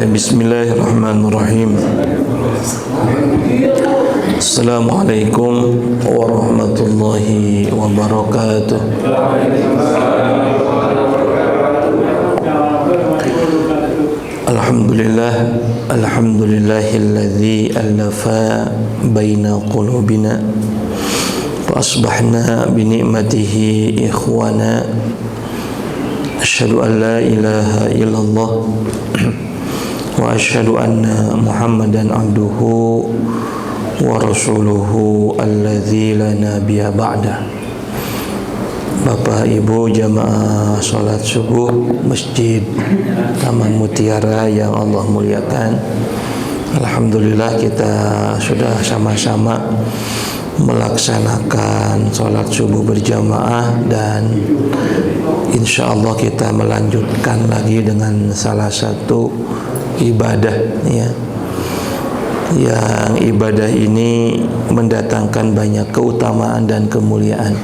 Bismillahirrahmanirrahim. Assalamualaikum warahmatullahi wabarakatuh. Alhamdulillahilladzi alafa baina qulubina fa asbahna bi ni'matihi ikhwana. Asyhadu an la ilaha illallah wa asyhadu anna Muhammadan abduhu wa rasuluhu alladzi la nabiyya ba'da. Bapak Ibu jamaah salat subuh Masjid Taman Mutiara yang Allah muliakan, alhamdulillah kita sudah sama-sama melaksanakan salat subuh berjamaah, dan insya Allah kita melanjutkan lagi dengan salah satu ibadah, ya, yang ibadah ini mendatangkan banyak keutamaan dan kemuliaan.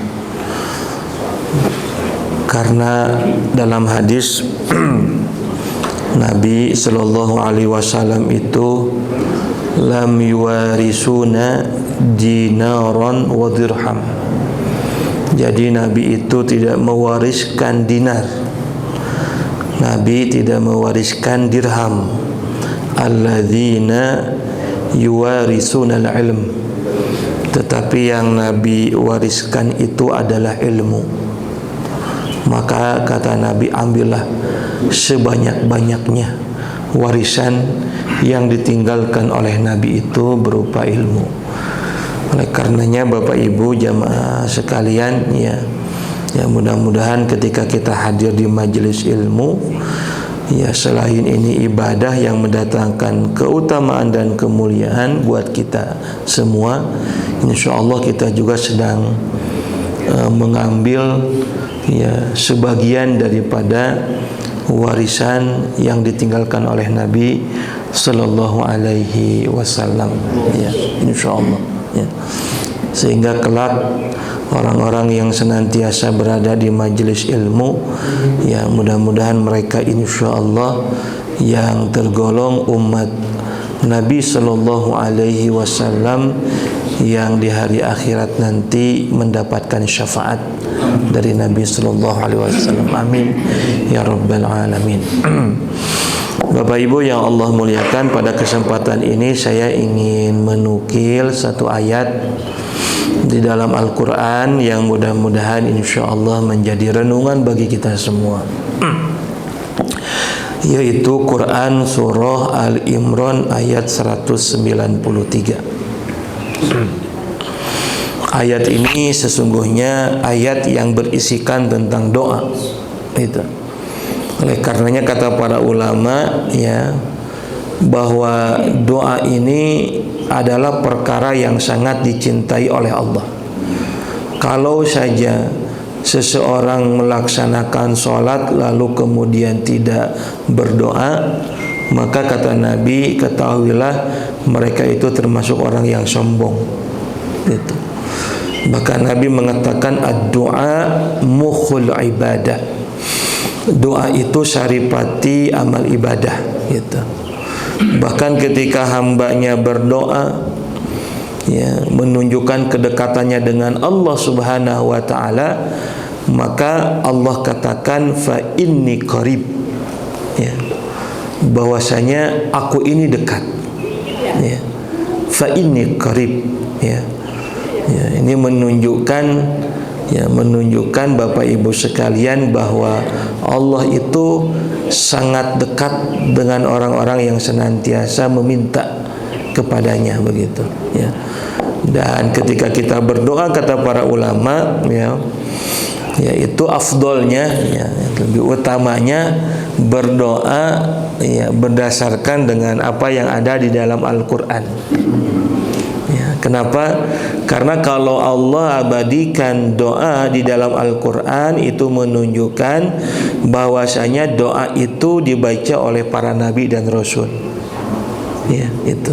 Karena dalam hadis Nabi Sallallahu Alaihi Wasallam itu lam yuwarisuna dinaron wa dirham. Jadi Nabi itu tidak mewariskan dinar, Nabi tidak mewariskan dirham. Alladzina yuwarisuna al-ilm, tetapi yang Nabi wariskan itu adalah ilmu. Maka kata Nabi, ambillah sebanyak-banyaknya warisan yang ditinggalkan oleh Nabi itu berupa ilmu. Oleh karenanya Bapak Ibu jamaah sekalian, ya mudah-mudahan ketika kita hadir di majelis ilmu, ya selain ini ibadah yang mendatangkan keutamaan dan kemuliaan buat kita semua, insya Allah kita juga sedang mengambil ya sebagian daripada warisan yang ditinggalkan oleh Nabi Sallallahu Alaihi Wasallam, ya insya Allah, ya. Sehingga kelak orang-orang yang senantiasa berada di majelis ilmu, ya mudah-mudahan mereka insya Allah yang tergolong umat Nabi Sallallahu Alaihi Wasallam yang di hari akhirat nanti mendapatkan syafaat dari Nabi Sallallahu Alaihi Wasallam. Amin ya rabbal alamin. Bapak Ibu yang Allah muliakan, pada kesempatan ini saya ingin menukil satu ayat di dalam Al-Quran yang mudah-mudahan insya Allah menjadi renungan bagi kita semua, yaitu Quran Surah Al-Imran ayat 193. Ayat ini sesungguhnya ayat yang berisikan tentang doa, itu. Oleh karenanya kata para ulama, ya, bahwa doa ini adalah perkara yang sangat dicintai oleh Allah. Kalau saja seseorang melaksanakan sholat lalu kemudian tidak berdoa, maka kata Nabi, ketahuilah mereka itu termasuk orang yang sombong. Itu. Bahkan Nabi mengatakan ad-du'a mukhul ibadah. Doa itu saripati amal ibadah, gitu. Bahkan ketika hambanya berdoa, ya, menunjukkan kedekatannya dengan Allah Subhanahu wa taala, maka Allah katakan fa inni qarib, ya, bahwasanya aku ini dekat, ya. Fa inni qarib, ya. Ya, ini menunjukkan, ya, menunjukkan Bapak Ibu sekalian bahwa Allah itu sangat dekat dengan orang-orang yang senantiasa meminta kepadanya, begitu, ya. Dan ketika kita berdoa, kata para ulama, ya, yaitu afdolnya, ya, lebih utamanya berdoa, ya, berdasarkan dengan apa yang ada di dalam Al-Quran. Kenapa? Karena kalau Allah abadikan doa di dalam Al-Quran, itu menunjukkan bahwasanya doa itu dibaca oleh para nabi dan rasul. Ya, itu.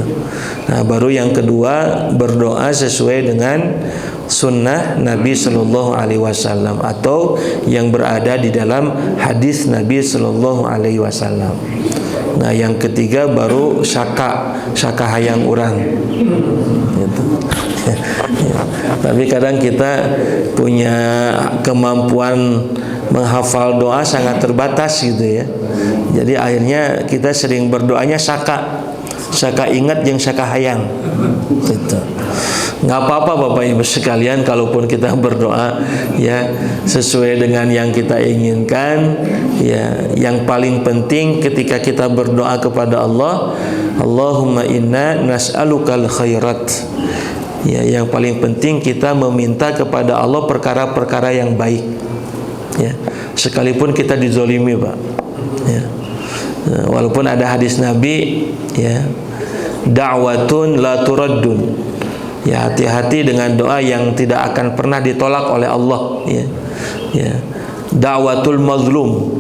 Nah, baru yang kedua, berdoa sesuai dengan sunnah Nabi Sallallahu Alaihi Wasallam atau yang berada di dalam hadis Nabi Sallallahu Alaihi Wasallam. Nah, yang ketiga baru saka hayang urang. Gitu. Ya. Tapi kadang kita punya kemampuan menghafal doa sangat terbatas gitu ya. Jadi akhirnya kita sering berdoanya saka ingat yang saka hayang. Gitu. Nggak apa-apa Bapak Ibu sekalian, kalaupun kita berdoa ya sesuai dengan yang kita inginkan ya. Yang paling penting ketika kita berdoa kepada Allah, Allahumma inna nas'alukal khairat. Ya, yang paling penting kita meminta kepada Allah perkara-perkara yang baik. Ya, sekalipun kita dizolimi, Pak. Ya. Walaupun ada hadis Nabi ya, da'watun la turaddun. Ya, hati-hati dengan doa yang tidak akan pernah ditolak oleh Allah ya. Ya. Da'watul mazlum.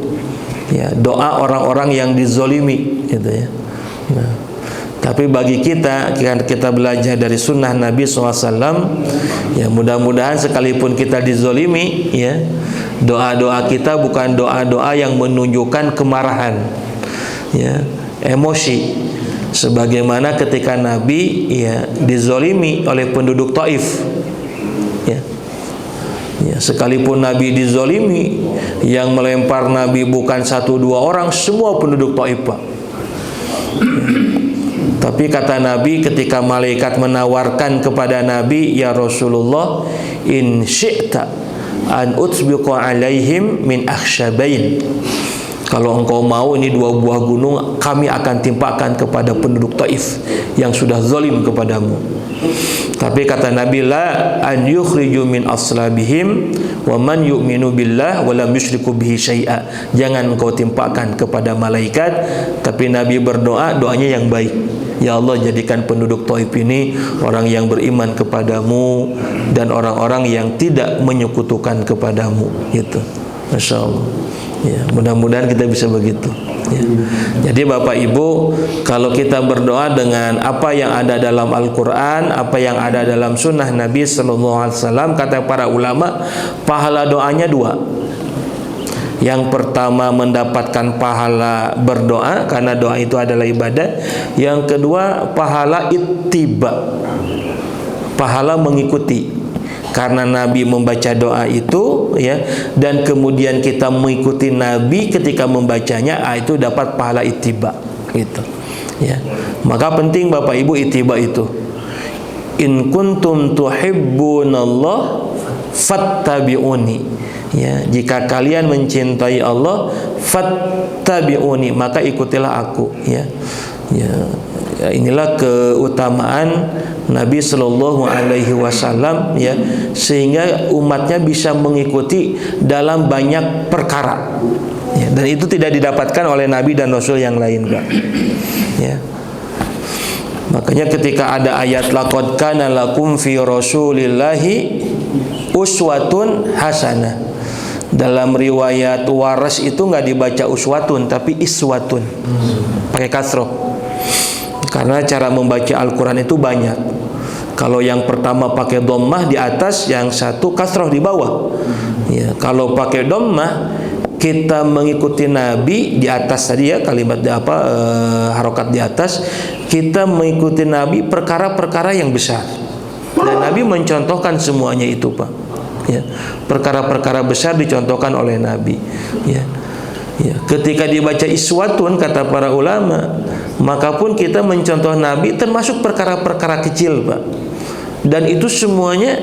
Ya, doa orang-orang yang dizolimi gitu ya. Nah, tapi bagi kita belajar dari sunnah Nabi SAW ya, mudah-mudahan sekalipun kita dizolimi ya, doa-doa kita bukan doa-doa yang menunjukkan kemarahan ya, emosi. Sebagaimana ketika Nabi ya dizolimi oleh penduduk Taif ya. Ya, sekalipun Nabi dizolimi, yang melempar Nabi bukan 1-2 orang, semua penduduk Taif, Pak. Ya. Tapi kata Nabi ketika malaikat menawarkan kepada Nabi, ya Rasulullah, in syi'ta an utsbiqa alaihim min akhsyabain. Kalau engkau mau ini 2 buah gunung kami akan timpakan kepada penduduk Taif yang sudah zalim kepadamu. Tapi kata Nabi, la an yukhriju min aslabihim wa man yu'minu billah wa lam yusyriku bihi syai'a. Jangan engkau timpakan kepada malaikat, tapi Nabi berdoa, doanya yang baik. Ya Allah, jadikan penduduk Taif ini orang yang beriman kepadamu dan orang-orang yang tidak menyekutukan kepadamu gitu. Masya Allah. Ya, mudah-mudahan kita bisa begitu ya. Jadi Bapak Ibu, kalau kita berdoa dengan apa yang ada dalam Al-Quran, apa yang ada dalam sunnah Nabi SAW, kata para ulama, pahala doanya 2. Yang pertama mendapatkan pahala berdoa karena doa itu adalah ibadah. Yang kedua pahala ittiba, pahala mengikuti. Karena Nabi membaca doa itu ya, dan kemudian kita mengikuti Nabi ketika membacanya, itu dapat pahala ittiba gitu ya. Maka penting Bapak Ibu ittiba itu. In kuntum tuhibbunallah fattabi'uni. Ya, jika kalian mencintai Allah, fattabi'uni, maka ikutilah aku ya. Ya, inilah keutamaan Nabi Shallallahu Alaihi Wasallam ya, sehingga umatnya bisa mengikuti dalam banyak perkara ya, dan itu tidak didapatkan oleh Nabi dan Rasul yang lain, Pak. Ya. Makanya ketika ada ayat laqad kana lakum fi rasulillahi uswatun hasanah, dalam riwayat Waras itu nggak dibaca uswatun tapi iswatun, pakai kasroh. Karena cara membaca Al-Quran itu banyak. Kalau yang pertama pakai dhammah di atas, yang satu kasroh di bawah. Ya, kalau pakai dhammah kita mengikuti Nabi di atas tadi ya, kalimat harokat di atas, kita mengikuti Nabi perkara-perkara yang besar. Dan Nabi mencontohkan semuanya itu, Pak. Ya, perkara-perkara besar dicontohkan oleh Nabi. Ya. Ya, ketika dibaca iswatun kata para ulama, maka pun kita mencontoh Nabi termasuk perkara-perkara kecil, Pak. Dan itu semuanya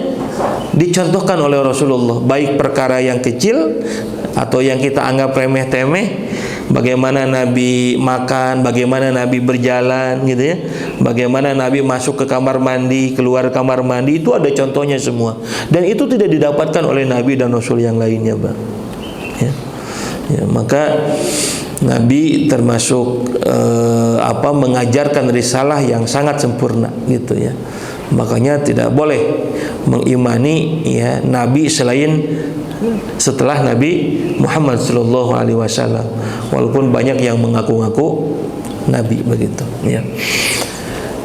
dicontohkan oleh Rasulullah, baik perkara yang kecil atau yang kita anggap remeh-temeh, bagaimana Nabi makan, bagaimana Nabi berjalan gitu ya, bagaimana Nabi masuk ke kamar mandi, keluar kamar mandi, itu ada contohnya semua. Dan itu tidak didapatkan oleh Nabi dan Rasul yang lainnya, Pak. Ya. Ya, maka Nabi termasuk mengajarkan risalah yang sangat sempurna gitu ya. Makanya tidak boleh mengimani ya Nabi setelah Nabi Muhammad sallallahu alaihi wasallam, walaupun banyak yang mengaku-ngaku Nabi begitu ya.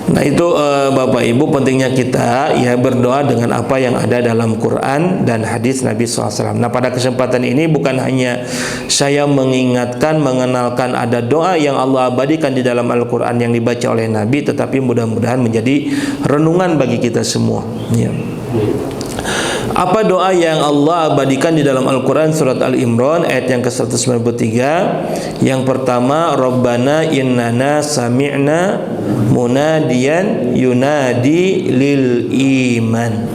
Nah itu Bapak Ibu, pentingnya kita ya berdoa dengan apa yang ada dalam Quran dan hadis Nabi SAW. Nah pada kesempatan ini bukan hanya saya mengingatkan, mengenalkan ada doa yang Allah abadikan di dalam Al-Quran yang dibaca oleh Nabi, tetapi mudah-mudahan menjadi renungan bagi kita semua ya. Apa doa yang Allah abadikan di dalam Al-Quran surat Al-Imran ayat yang ke-193? Yang pertama, Rabbana innana sami'na munadiyan yunadi lil iman.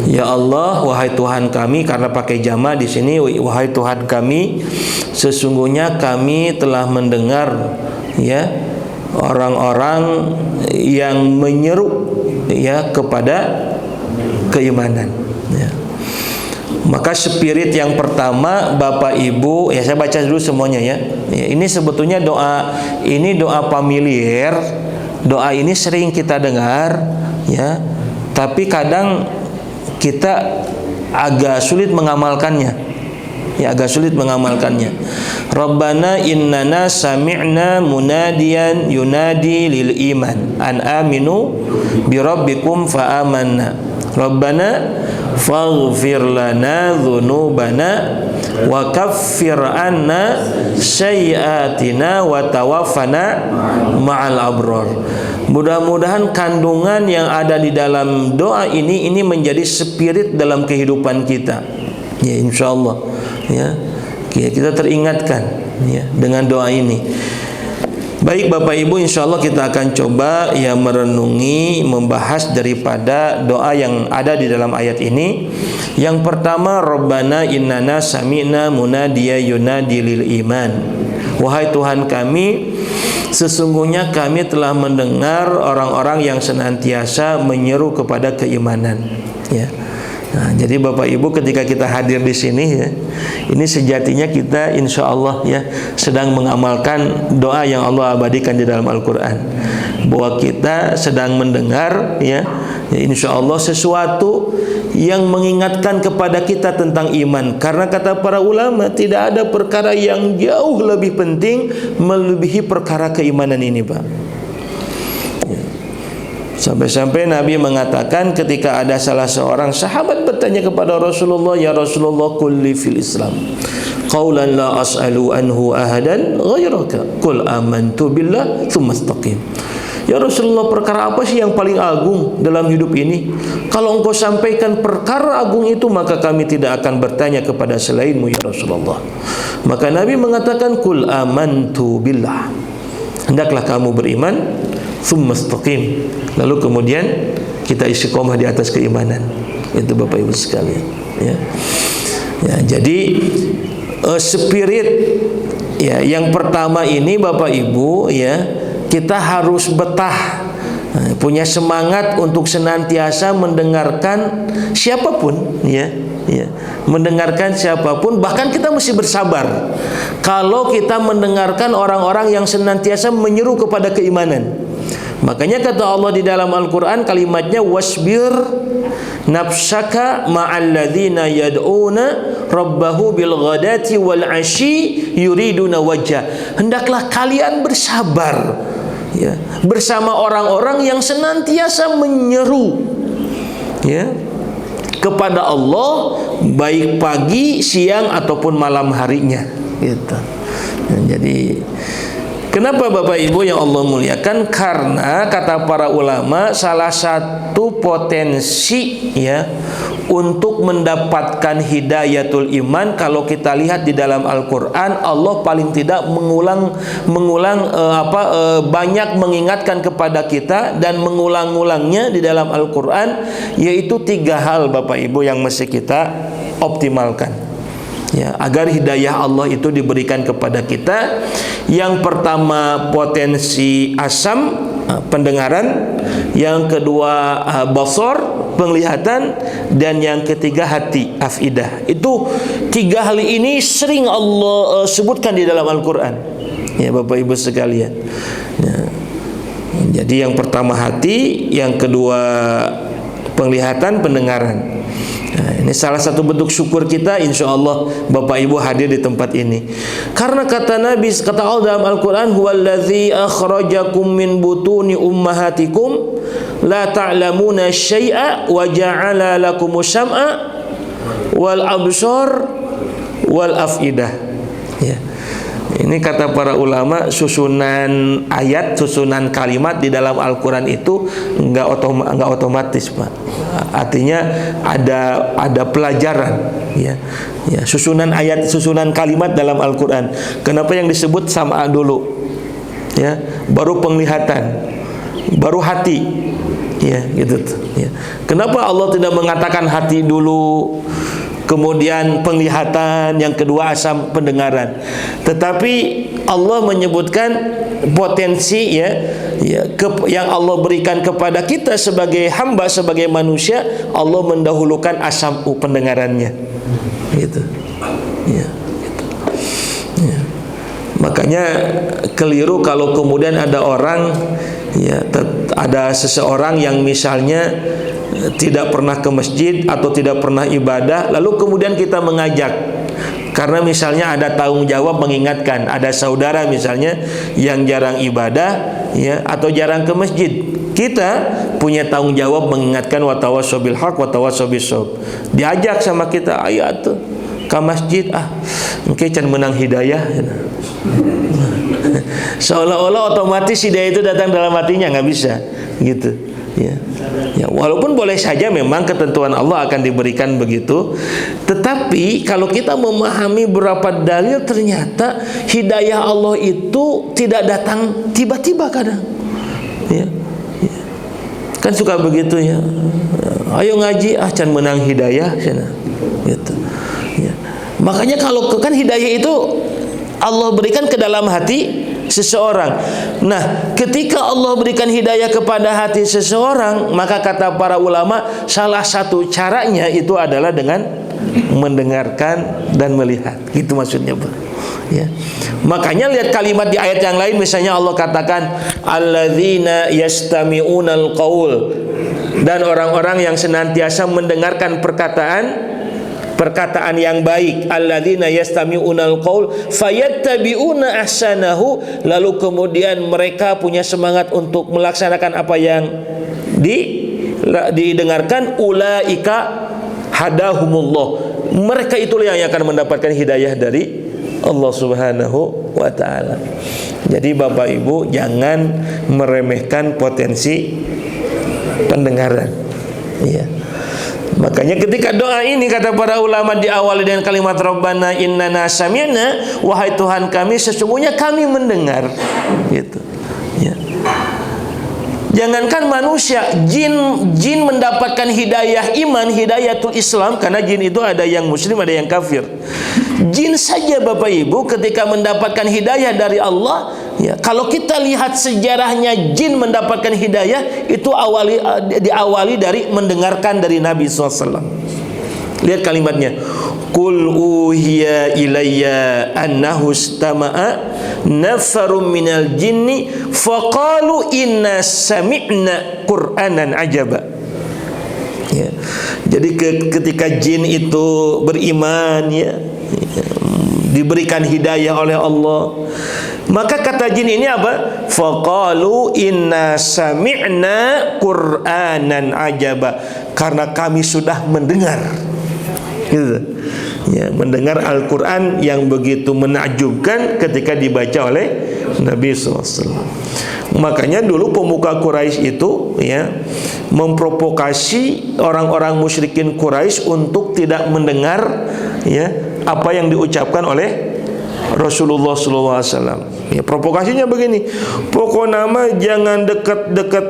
Ya Allah, wahai Tuhan kami, karena pakai jama di sini, wahai Tuhan kami, sesungguhnya kami telah mendengar ya orang-orang yang menyeru ya kepada keimanan ya. Maka spirit yang pertama Bapak Ibu ya, saya baca dulu semuanya ya. Ini sebetulnya doa, ini doa familiar, doa ini sering kita dengar ya, tapi kadang kita agak sulit mengamalkannya ya, agak sulit mengamalkannya. Rabbana innana sami'na munadiyan yunadi lil iman an aminu bi rabbikum fa amanna Rabbana faghfir lana dhunubana wa kaffir anna sayyiatina wa tawaffana ma'al abrar. Mudah-mudahan kandungan yang ada di dalam doa ini menjadi spirit dalam kehidupan kita. Ya insyaallah ya. Kita teringatkan ya dengan doa ini. Baik Bapak Ibu, insyaallah kita akan coba ya merenungi, membahas daripada doa yang ada di dalam ayat ini. Yang pertama, Rabbana innana sami'na munadiya yunadi lil iman. Wahai Tuhan kami, sesungguhnya kami telah mendengar orang-orang yang senantiasa menyeru kepada keimanan ya. Nah, jadi Bapak Ibu ketika kita hadir di sini ya, ini sejatinya kita insya Allah ya sedang mengamalkan doa yang Allah abadikan di dalam Al-Quran, bahwa kita sedang mendengar ya insya Allah sesuatu yang mengingatkan kepada kita tentang iman. Karena kata para ulama, tidak ada perkara yang jauh lebih penting melebihi perkara keimanan ini, Pak. Sampai-sampai Nabi mengatakan ketika ada salah seorang sahabat bertanya kepada Rasulullah, ya Rasulullah, kulli fil Islam qawlan la as'alu anhu ahadan ghairaka qul amantu billah tsumma istaqim. Ya Rasulullah, perkara apa sih yang paling agung dalam hidup ini? Kalau engkau sampaikan perkara agung itu, maka kami tidak akan bertanya kepada selainmu ya Rasulullah. Maka Nabi mengatakan, qul amantu billah, hendaklah kamu beriman, tsumma istaqim, lalu kemudian kita istiqomah di atas keimanan. Itu Bapak Ibu sekalian ya. Ya, jadi spirit ya yang pertama ini Bapak Ibu ya, kita harus betah, punya semangat untuk senantiasa mendengarkan siapapun ya, mendengarkan siapapun. Bahkan kita mesti bersabar kalau kita mendengarkan orang-orang yang senantiasa menyeru kepada keimanan. Makanya kata Allah di dalam Al-Quran, kalimatnya wasbir nafsaka ma'alladzina yad'una rabbahu bil ghadati wal ashi yuriduna wajah. Hendaklah kalian bersabar ya, bersama orang-orang yang senantiasa menyeru ya kepada Allah, baik pagi, siang ataupun malam harinya gitu. Jadi kenapa Bapak Ibu yang Allah muliakan? Karena kata para ulama, salah satu potensi ya untuk mendapatkan hidayatul iman, kalau kita lihat di dalam Al-Quran, Allah paling tidak mengulang banyak mengingatkan kepada kita dan mengulang-ulangnya di dalam Al-Quran, yaitu 3 hal Bapak Ibu yang mesti kita optimalkan ya, agar hidayah Allah itu diberikan kepada kita. Yang pertama potensi asam, pendengaran. Yang kedua basar, penglihatan. Dan yang ketiga hati, afidah. Itu 3 hal ini sering Allah sebutkan di dalam Al-Quran ya Bapak Ibu sekalian ya. Jadi yang pertama hati, yang kedua penglihatan, pendengaran. Nah, ini salah satu bentuk syukur kita, insya Allah Bapak Ibu hadir di tempat ini. Karena kata Nabi, kata Allah dalam Al-Quran, huwallazi akhrajakum min butuni ummahatikum la ta'lamuna syai'a wa ja'ala lakumus sam'a wal absar wal afidah. Ya. Ini kata para ulama, susunan ayat, susunan kalimat di dalam Al-Quran itu enggak otomatis, Pak. Artinya ada pelajaran, ya. Ya, susunan ayat, susunan kalimat dalam Al-Quran. Kenapa yang disebut sama dulu? Ya, baru penglihatan, baru hati. Ya, gitu. Ya. Kenapa Allah tidak mengatakan hati dulu, kemudian penglihatan, yang kedua asam pendengaran? Tetapi Allah menyebutkan potensi yang Allah berikan kepada kita sebagai hamba, sebagai manusia. Allah mendahulukan asam pendengarannya, gitu. Ya, gitu. Ya. Makanya keliru kalau kemudian ada orang, ya, ada seseorang yang misalnya tidak pernah ke masjid atau tidak pernah ibadah, lalu kemudian kita mengajak karena misalnya ada tanggung jawab mengingatkan, ada saudara misalnya yang jarang ibadah, ya, atau jarang ke masjid, kita punya tanggung jawab mengingatkan, watawassaw bil haq watawassaw bis sabr. Diajak sama kita, ayo atuh ke masjid, mungkin can menang hidayah. Seolah-olah otomatis hidayah itu datang dalam hatinya, nggak bisa, gitu. Ya. Ya, walaupun boleh saja memang ketentuan Allah akan diberikan begitu, tetapi kalau kita memahami beberapa dalil, ternyata hidayah Allah itu tidak datang tiba-tiba kadang. Ya. Ya. Kan suka begitu, ya. Ayo ngaji, can menang hidayah, gitu. Ya. Makanya kalau kan hidayah itu Allah berikan ke dalam hati seseorang. Nah, ketika Allah berikan hidayah kepada hati seseorang, maka kata para ulama, salah satu caranya itu adalah dengan mendengarkan dan melihat. Gitu maksudnya, Pak. Ya. Makanya lihat kalimat di ayat yang lain, misalnya Allah katakan alladzina yastami'unal qaul, dan orang-orang yang senantiasa mendengarkan perkataan yang baik. Alladzina yastami'unal qaul fayattabi'una ahsanahu, lalu kemudian mereka punya semangat untuk melaksanakan apa yang didengarkan. Ulaika hadahumullah, mereka itulah yang akan mendapatkan hidayah dari Allah Subhanahu wa taala. Jadi Bapak Ibu jangan meremehkan potensi pendengaran. Iya. Makanya ketika doa ini, kata para ulama, diawali dengan kalimat Rabbana innana sami'na, wahai Tuhan kami, sesungguhnya kami mendengar, gitu. Ya. Jangankan manusia, jin mendapatkan hidayah iman, hidayatul Islam, karena jin itu ada yang muslim, ada yang kafir. Jin saja Bapak Ibu ketika mendapatkan hidayah dari Allah, ya, kalau kita lihat sejarahnya jin mendapatkan hidayah itu diawali dari mendengarkan dari Nabi SAW. Lihat kalimatnya, Qul uhiya ilayya annahu istama'a nafarum minal jinni faqalu inna sami'na qur'anan ajaba. Ya. Jadi ketika jin itu beriman, ya, diberikan hidayah oleh Allah, maka kata jin ini apa? Faqalu inna sami'na qur'anan ajaba, karena kami sudah mendengar, gitu. Ya, mendengar Al-Quran yang begitu menakjubkan ketika dibaca oleh Nabi SAW. Makanya dulu pemuka Quraisy itu, ya, memprovokasi orang-orang musyrikin Quraisy untuk tidak mendengar, ya, apa yang diucapkan oleh Rasulullah SAW. Ya, provokasinya begini, pokoknya nama jangan dekat-dekat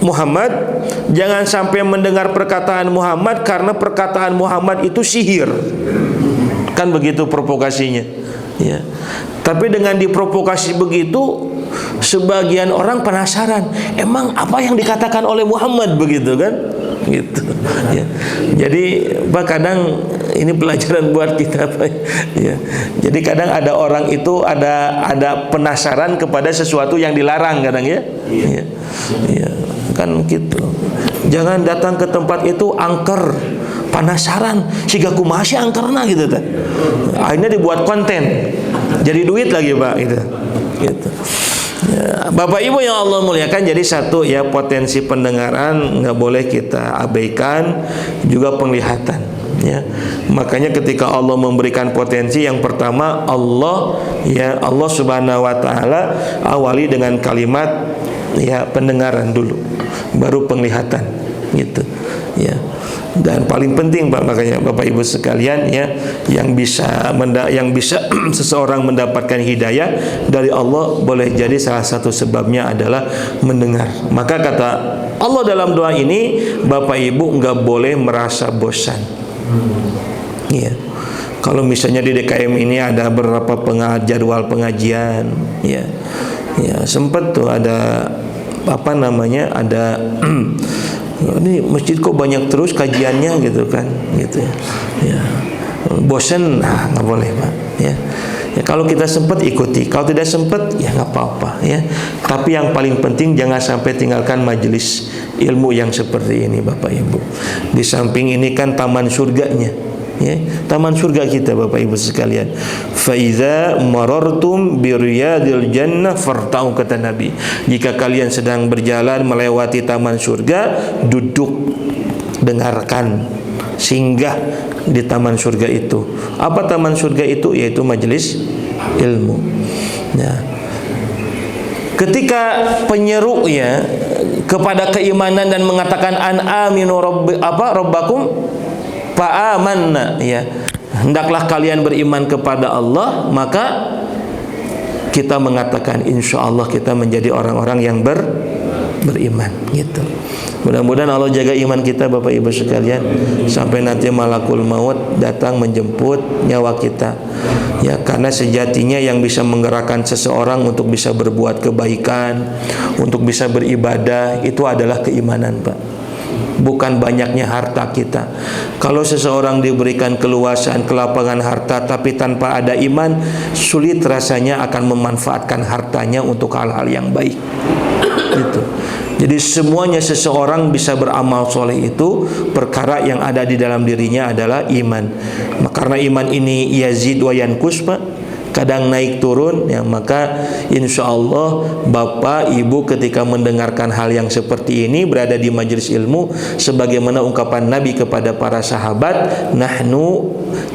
Muhammad, jangan sampai mendengar perkataan Muhammad karena perkataan Muhammad itu sihir. Kan begitu provokasinya, ya. Tapi dengan diprovokasi begitu, sebagian orang penasaran, emang apa yang dikatakan oleh Muhammad, begitu kan? Gitu. Ya. Jadi kadang ini pelajaran buat kita, Pak. Ya. Jadi kadang ada orang itu ada penasaran kepada sesuatu yang dilarang kadang, ya. Ya. Ya. Kan gitu. Jangan datang ke tempat itu angker, penasaran siga kumaha sih angkerna gitu teh. Akhirnya dibuat konten. Jadi duit lagi, Pak, gitu. Gitu. Ya, Bapak Ibu yang Allah muliakan, jadi satu ya, potensi pendengaran nggak boleh kita abaikan, juga penglihatan ya. Makanya ketika Allah memberikan potensi, yang pertama Allah Subhanahu wa taala awali dengan kalimat ya pendengaran dulu, baru penglihatan gitu ya. Dan paling penting, Pak, makanya Bapak Ibu sekalian ya, yang bisa seseorang mendapatkan hidayah dari Allah, boleh jadi salah satu sebabnya adalah mendengar. Maka kata Allah dalam doa ini, Bapak Ibu nggak boleh merasa bosan. Ya. Kalau misalnya di DKM ini ada beberapa jadwal pengajian, ya sempat tuh ada ada ini masjid kok banyak terus kajiannya gitu kan, gitu ya. Bosen, nggak boleh, Pak, ya. Ya, kalau kita sempat ikuti, kalau tidak sempat ya nggak apa-apa ya. Tapi yang paling penting jangan sampai tinggalkan majelis ilmu yang seperti ini, Bapak Ibu. Di samping ini kan taman surganya, ya, taman surga kita, Bapak Ibu sekalian. Fa iza marartum bi riyadil jannah fartau, kata Nabi. Jika kalian sedang berjalan melewati taman surga, duduk, dengarkan, singgah di taman surga itu. Apa taman surga itu? Yaitu majelis ilmu. Nah, ketika penyeru ya kepada keimanan dan mengatakan an aminu rabbakum fa amanna, ya, hendaklah kalian beriman kepada Allah, maka kita mengatakan insya Allah kita menjadi orang-orang yang beriman gitu. Mudah-mudahan Allah jaga iman kita, Bapak Ibu sekalian, sampai nanti malakul maut datang menjemput nyawa kita. Ya, karena sejatinya yang bisa menggerakkan seseorang untuk bisa berbuat kebaikan, untuk bisa beribadah, itu adalah keimanan, Pak. Bukan banyaknya harta kita. Kalau seseorang diberikan keluasan, kelapangan harta, tapi tanpa ada iman, sulit rasanya akan memanfaatkan hartanya untuk hal-hal yang baik. Gitu. Jadi semuanya seseorang bisa beramal soleh itu perkara yang ada di dalam dirinya adalah iman. Karena iman ini yazid wa yankus, Pak, kadang naik turun ya, maka insya Allah Bapak Ibu ketika mendengarkan hal yang seperti ini, berada di majelis ilmu, sebagaimana ungkapan Nabi kepada para sahabat, nahnu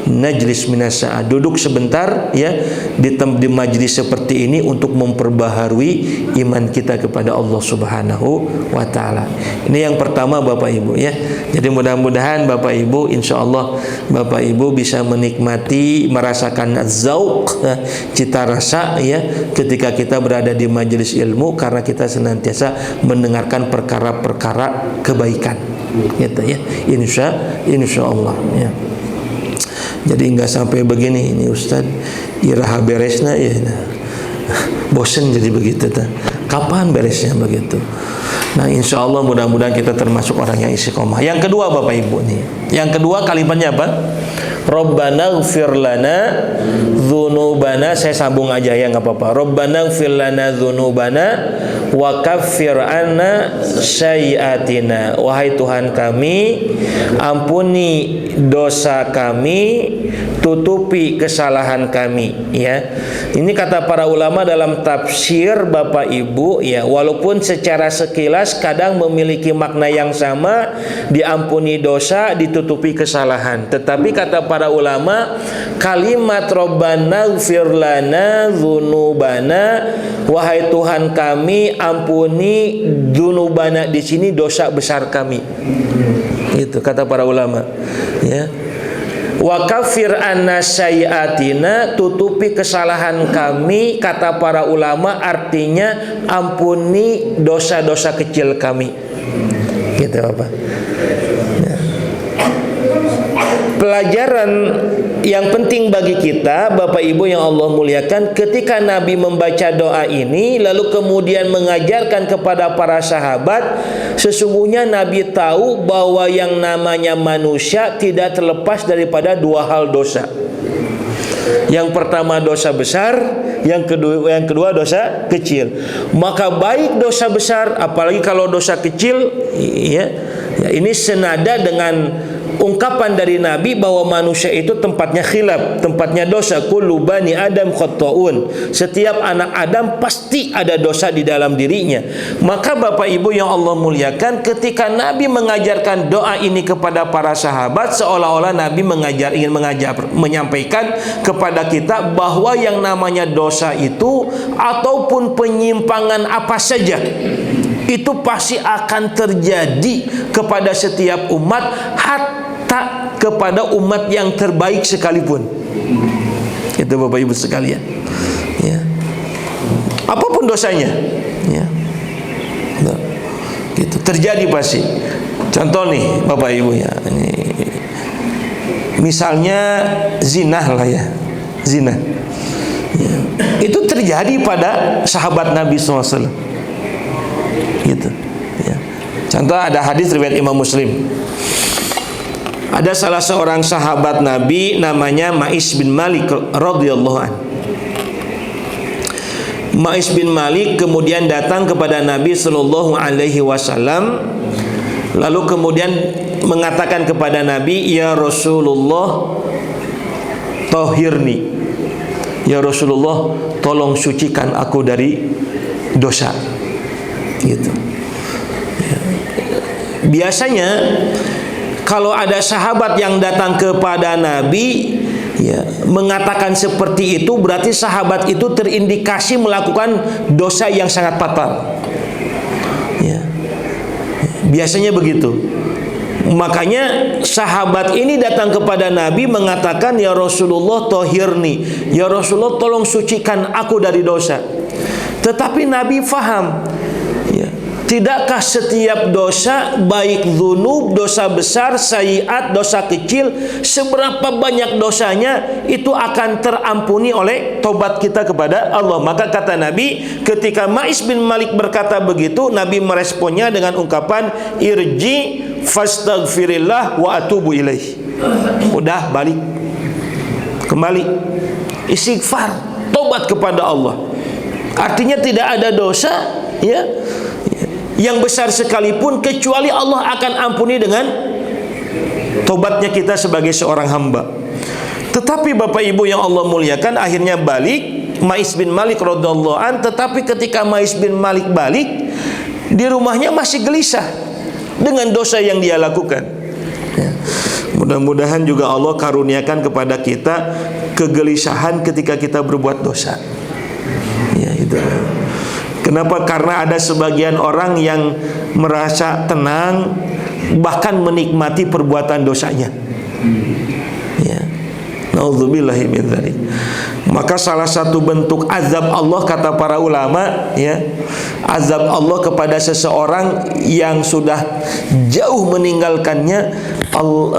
najlis minas sa'ah, duduk sebentar ya di majelis seperti ini untuk memperbaharui iman kita kepada Allah Subhanahu wa taala. Ini yang pertama, Bapak Ibu ya. Jadi mudah-mudahan Bapak Ibu, insya Allah Bapak Ibu bisa menikmati, merasakan zauq, cita rasa ya, ketika kita berada di majelis ilmu, karena kita senantiasa mendengarkan perkara-perkara kebaikan gitu ya. Insya Allah ya. Jadi nggak sampai begini, ini Ustaz iraha beresna ya, bosen jadi begitu ta. Kapan beresnya begitu? Nah, insya Allah mudah-mudahan kita termasuk orang yang istiqomah. Yang kedua, Bapak Ibu nih, yang kedua kalimatnya apa? Rabbana ighfir lana dzunubana. Saya sambung aja ya, nggak apa-apa. Rabbana ighfir lana dzunubana wa kaffir anna sayyiatina. Wahai Tuhan kami, ampuni dosa kami, tutupi kesalahan kami ya. Ini kata para ulama dalam tafsir, Bapak Ibu ya, walaupun secara sekilas kadang memiliki makna yang sama, diampuni dosa, ditutupi kesalahan, tetapi kata para ulama, kalimat Rabbana ighfir lana dzunubana, wahai Tuhan kami, ampuni dzunubana, di sini dosa besar kami. Itu kata para ulama ya. Wa kafir anna sayyiatina, tutupi kesalahan kami, kata para ulama artinya ampuni dosa-dosa kecil kami. Gitu Bapak ya. Pelajaran yang penting bagi kita, Bapak Ibu yang Allah muliakan, ketika Nabi membaca doa ini lalu kemudian mengajarkan kepada para sahabat, sesungguhnya Nabi tahu bahwa yang namanya manusia tidak terlepas daripada dua hal dosa. Yang pertama dosa besar, yang kedua dosa kecil. Maka baik dosa besar, apalagi kalau dosa kecil ya, ini senada dengan ungkapan dari Nabi bahwa manusia itu tempatnya khilaf, tempatnya dosa. Kullu bani Adam khata'un. Setiap anak Adam pasti ada dosa di dalam dirinya. Maka Bapak Ibu yang Allah muliakan, ketika Nabi mengajarkan doa ini kepada para sahabat, seolah-olah Nabi ingin menyampaikan kepada kita bahwa yang namanya dosa itu ataupun penyimpangan apa saja itu pasti akan terjadi kepada setiap umat, hatta kepada umat yang terbaik sekalipun. Itu Bapak Ibu sekalian, ya. Apapun dosanya, ya. Nah, gitu terjadi pasti. Contoh nih Bapak Ibu ya, ini misalnya zina lah ya, zina. Ya. Itu terjadi pada sahabat Nabi SAW. Gitu. Ya. Contoh ada hadis riwayat Imam Muslim. Ada salah seorang sahabat Nabi namanya Ma'is bin Malik radhiyallahu an. Ma'is bin Malik kemudian datang kepada Nabi sallallahu alaihi wasallam, lalu kemudian mengatakan kepada Nabi, "Ya Rasulullah, tahhirni. Ya Rasulullah, tolong sucikan aku dari dosa." Gitu. Ya. Biasanya kalau ada sahabat yang datang kepada Nabi, ya, mengatakan seperti itu, berarti sahabat itu terindikasi melakukan dosa yang sangat fatal. Ya. Biasanya begitu. Makanya sahabat ini datang kepada Nabi mengatakan, "Ya Rasulullah, tahhirni. Ya Rasulullah, tolong sucikan aku dari dosa." Tetapi Nabi faham, ya, tidakkah setiap dosa, baik dzunub, dosa besar, sayiat, dosa kecil, seberapa banyak dosanya itu akan terampuni oleh tobat kita kepada Allah. Maka kata Nabi, ketika Ma'is bin Malik berkata begitu, Nabi meresponnya dengan ungkapan, "Irji fastaghfirillah wa atubu ilaih." Udah, balik, kembali, istighfar, tobat kepada Allah. Artinya tidak ada dosa, ya, yang besar sekalipun kecuali Allah akan ampuni dengan tobatnya kita sebagai seorang hamba. Tetapi Bapak Ibu yang Allah muliakan, akhirnya balik Ma'is bin Malik radhiyallahu an. Tetapi ketika Ma'is bin Malik balik, di rumahnya masih gelisah dengan dosa yang dia lakukan. Ya. Mudah-mudahan juga Allah karuniakan kepada kita kegelisahan ketika kita berbuat dosa. Ya, itu. Kenapa? Karena ada sebagian orang yang merasa tenang, bahkan menikmati perbuatan dosanya. Ya. Nauzubillahi min dzalik. Maka salah satu bentuk azab Allah, kata para ulama, ya, azab Allah kepada seseorang yang sudah jauh meninggalkannya,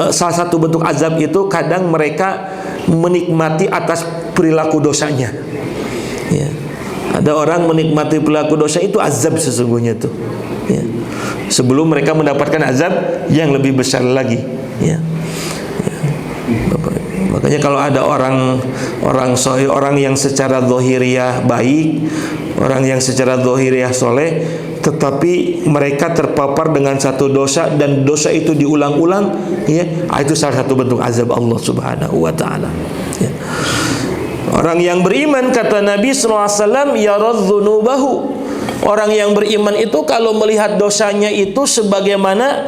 salah satu bentuk azab itu kadang mereka menikmati atas perilaku dosanya. Ya. Ada orang menikmati perilaku dosa, itu azab sesungguhnya tuh. Ya. Sebelum mereka mendapatkan azab yang lebih besar lagi. Ya. Ya. Makanya kalau ada orang soleh, orang yang secara zahiriyah baik, orang yang secara zahiriyah soleh, tetapi mereka terpapar dengan satu dosa dan dosa itu diulang-ulang, ya, itu salah satu bentuk azab Allah Subhanahu wa taala. Ya. Orang yang beriman, kata Nabi SAW, yaradzunubahu. Orang yang beriman itu kalau melihat dosanya itu sebagaimana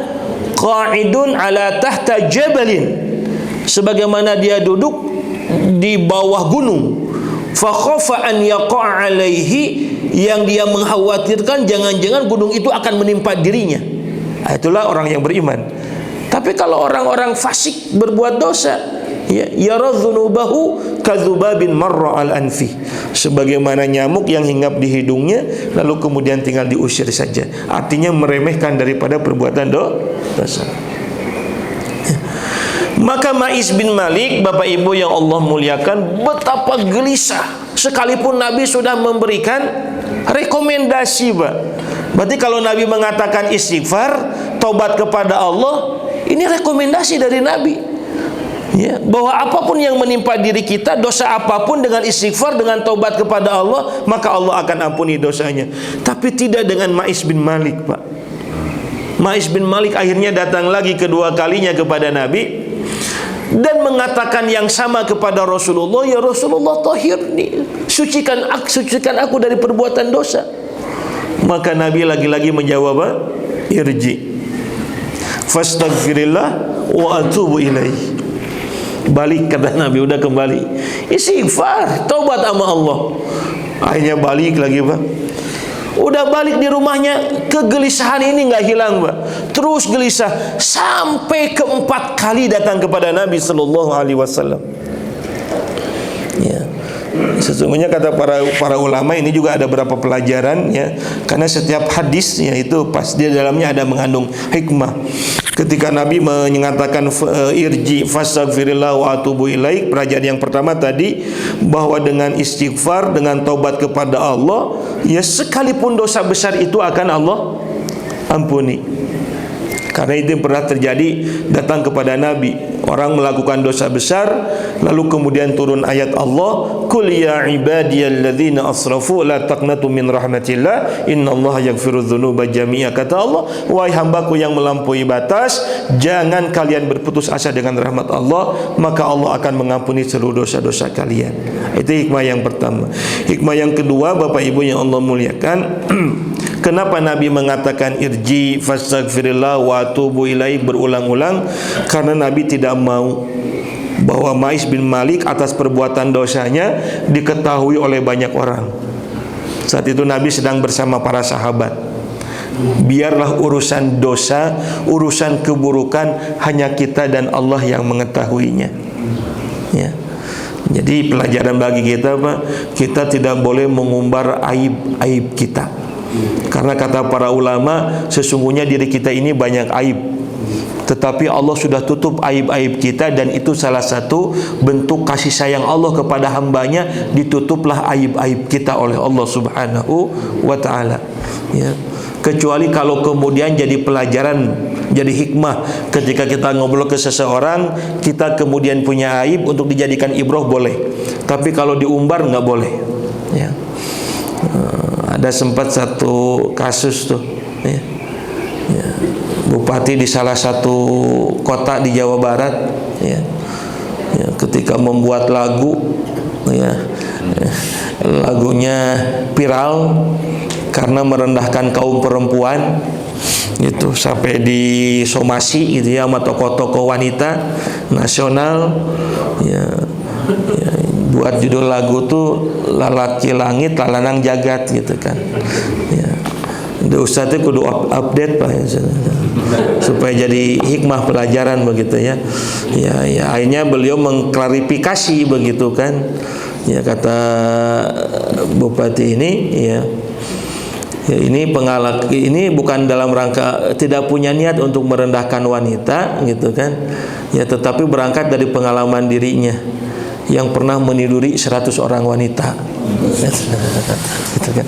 qa'idun ala tahta jabalin, sebagaimana dia duduk di bawah gunung. Fa khafa an yaqa' alaihi, yang dia mengkhawatirkan jangan-jangan gunung itu akan menimpa dirinya. Itulah orang yang beriman. Tapi kalau orang-orang fasik berbuat dosa, ya, yaradzunubahu kadzubabin marra al anfi, sebagaimana nyamuk yang hinggap di hidungnya lalu kemudian tinggal diusir saja. Artinya meremehkan daripada perbuatan dosa. Maka Ma'is bin Malik, Bapak Ibu yang Allah muliakan, betapa gelisah sekalipun Nabi sudah memberikan rekomendasi, Pak. Berarti kalau Nabi mengatakan istighfar, tobat kepada Allah, ini rekomendasi dari Nabi. Ya, bahwa apapun yang menimpa diri kita, dosa apapun, dengan istighfar, dengan taubat kepada Allah, maka Allah akan ampuni dosanya. Tapi tidak dengan Ma'is bin Malik, Pak. Ma'is bin Malik akhirnya datang lagi kedua kalinya kepada Nabi dan mengatakan yang sama kepada Rasulullah, ya Rasulullah, tahhirni, sucikan aku dari perbuatan dosa. Maka Nabi lagi-lagi menjawab, irji fastaghfirillah wa atubu ilaih. Balik, kata Nabi, udah kembali, istighfar, taubat sama Allah. Akhirnya balik lagi, Pak. Udah balik di rumahnya, kegelisahan ini nggak hilang, Pak. Terus gelisah sampai keempat kali datang kepada Nabi Sallallahu Alaihi Wasallam. Ya, sesungguhnya kata para ulama ini juga ada beberapa pelajaran, ya, karena setiap hadis ya itu pasti di dalamnya ada mengandung hikmah. Ketika Nabi menyatakan irji fastaghfirillah wa atubu ilaik, pelajaran yang pertama tadi bahwa dengan istighfar, dengan taubat kepada Allah, ya sekalipun dosa besar itu akan Allah ampuni. Karena itu yang pernah terjadi, datang kepada Nabi orang melakukan dosa besar, lalu kemudian turun ayat Allah, qul ya ibadiyalladzina asrafu la taqnatu min rahmatillah innallaha yaghfiru dzunuba jami'a. Kata Allah, wahai hambaku yang melampaui batas, jangan kalian berputus asa dengan rahmat Allah, maka Allah akan mengampuni seluruh dosa-dosa kalian. Itu hikmah yang pertama. Hikmah yang kedua, Bapak Ibu yang Allah muliakan, kenapa Nabi mengatakan irji fastaghfirillah wa atubu ilaih berulang-ulang? Karena Nabi tidak mau bahwa Ma'is bin Malik atas perbuatan dosanya diketahui oleh banyak orang. Saat itu Nabi sedang bersama para sahabat. Biarlah urusan dosa, urusan keburukan hanya kita dan Allah yang mengetahuinya. Ya. Jadi pelajaran bagi kita, Pak, kita tidak boleh mengumbar aib-aib kita. Karena kata para ulama, sesungguhnya diri kita ini banyak aib, tetapi Allah sudah tutup aib-aib kita, dan itu salah satu bentuk kasih sayang Allah kepada hambanya, ditutuplah aib-aib kita oleh Allah Subhanahu wa ta'ala. Ya. Kecuali kalau kemudian jadi pelajaran, jadi hikmah, ketika kita ngobrol ke seseorang, kita kemudian punya aib untuk dijadikan ibroh, boleh. Tapi kalau diumbar nggak boleh. Ya. Ada sempat satu kasus tuh, ya. Ya. Bupati di salah satu kota di Jawa Barat, ya, ya, ketika membuat lagu, ya, lagunya viral karena merendahkan kaum perempuan, itu sampai disomasi gitu ya sama tokoh-tokoh wanita nasional, ya, ya, buat judul lagu tuh lalaki langit lalanang jagat gitu kan, ya. Ustaz itu kudu update, Pak, ya, supaya jadi hikmah pelajaran begitu ya. Ya, ya, akhirnya beliau mengklarifikasi begitu kan. Ya, kata bupati ini, ya, ya, ini bukan dalam rangka, tidak punya niat untuk merendahkan wanita gitu kan. Ya, tetapi berangkat dari pengalaman dirinya yang pernah meniduri 100 orang wanita. Gitu kan.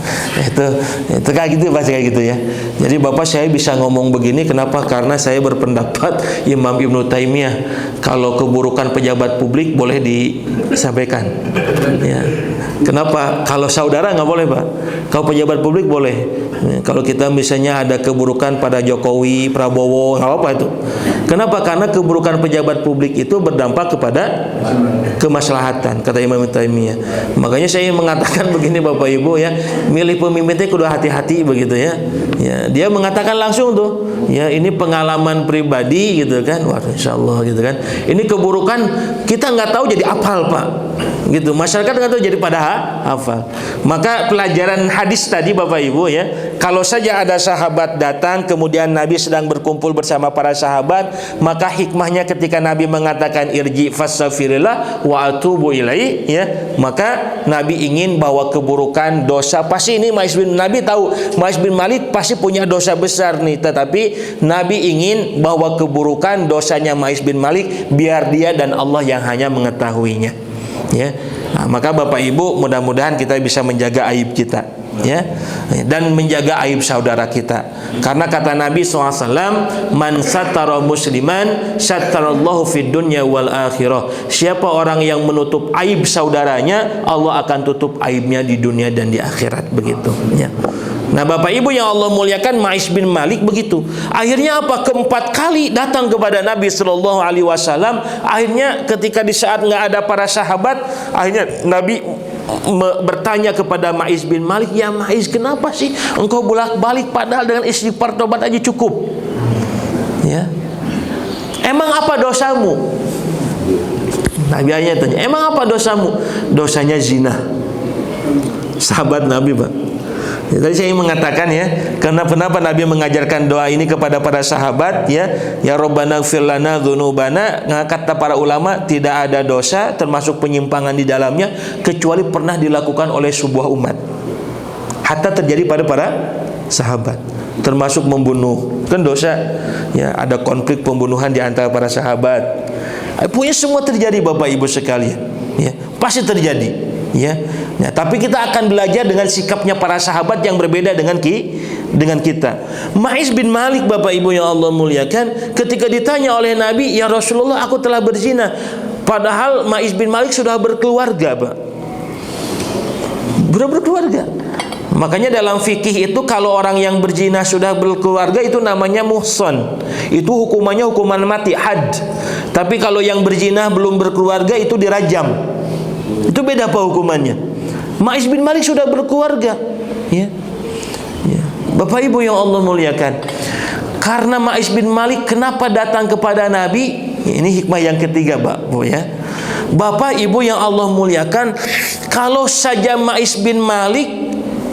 Itu kayak gitu, Pak, kayak gitu ya. Jadi Bapak, saya bisa ngomong begini kenapa? Karena saya berpendapat Imam Ibnu Taimiyah, kalau keburukan pejabat publik boleh disampaikan. Ya. Kenapa? Kalau saudara nggak boleh, Pak. Kalau pejabat publik boleh. Ya, kalau kita misalnya ada keburukan pada Jokowi, Prabowo, nggak apa-apa itu. Kenapa? Karena keburukan pejabat publik itu berdampak kepada kemaslahatan, kata Imam Ibnu Taimiyah. Makanya saya mengatakan begini, Bapak Ibu ya, milih pemimpinnya kudu hati-hati begitu ya. Ya, dia mengatakan langsung tuh, ya, ini pengalaman pribadi gitu kan. Wah, insyaallah gitu kan. Ini keburukan kita nggak tahu jadi apal, Pak. Gitu. Masyarakat nggak tahu jadi pada hafal. Maka pelajaran hadis tadi, Bapak Ibu ya, kalau saja ada sahabat datang kemudian Nabi sedang berkumpul bersama para sahabat, maka hikmahnya ketika Nabi mengatakan irji fastaghfirillah wa atubu ilaih, ya, maka Nabi ingin bahwa keburukan dosa pasti ini Nabi tahu Ma'is bin Malik pasti punya dosa besar nih, tetapi Nabi ingin bahwa keburukan dosanya Ma'is bin Malik biar dia dan Allah yang hanya mengetahuinya. Ya, nah, maka Bapak Ibu mudah-mudahan kita bisa menjaga aib kita. ya, dan menjaga aib saudara kita. Karena kata Nabi SAW, man satara musliman satarallahu fid dunya wal akhirah. Siapa orang yang menutup aib saudaranya, Allah akan tutup aibnya di dunia dan di akhirat, begitu ya. Nah, Bapak Ibu yang Allah muliakan, Ma'is bin Malik begitu. Akhirnya apa? Keempat kali datang kepada Nabi Sallallahu Alaihi Wasallam. Akhirnya ketika di saat nggak ada para sahabat, akhirnya Nabi bertanya kepada Ma'is bin Malik, ya Ma'is, kenapa sih engkau bolak-balik padahal dengan istighfar tobat aja cukup? Ya, emang apa dosamu? Nabi hanya tanya, emang apa dosamu? Dosanya zina. Sahabat Nabi, Pak. Ya, tadi saya mengatakan ya, kenapa Nabi mengajarkan doa ini kepada para sahabat ya, ya Rabbana ighfir lana dzunubana. Kata para ulama, tidak ada dosa termasuk penyimpangan di dalamnya kecuali pernah dilakukan oleh sebuah umat. Hatta terjadi pada para sahabat, termasuk membunuh, kan dosa ya, ada konflik pembunuhan di antara para sahabat. Punya semua terjadi Bapak Ibu sekalian ya, pasti terjadi. Ya, nah, tapi kita akan belajar dengan sikapnya para sahabat yang berbeda dengan kita. Ma'is bin Malik, Bapak Ibu yang Allah muliakan, ketika ditanya oleh Nabi, ya Rasulullah, aku telah berzina. Padahal Ma'is bin Malik sudah berkeluarga, Pak. Sudah berkeluarga. Makanya dalam fikih itu kalau orang yang berzina sudah berkeluarga itu namanya muhsan. Itu hukumannya hukuman mati, had. Tapi kalau yang berzina belum berkeluarga itu dirajam. Itu beda apa hukumannya? Ma'is bin Malik sudah berkeluarga ya. Ya. Bapak Ibu yang Allah muliakan, karena Ma'is bin Malik kenapa datang kepada Nabi? Ini hikmah yang ketiga, Pak Bu ya. Bapak Ibu yang Allah muliakan, kalau saja Ma'is bin Malik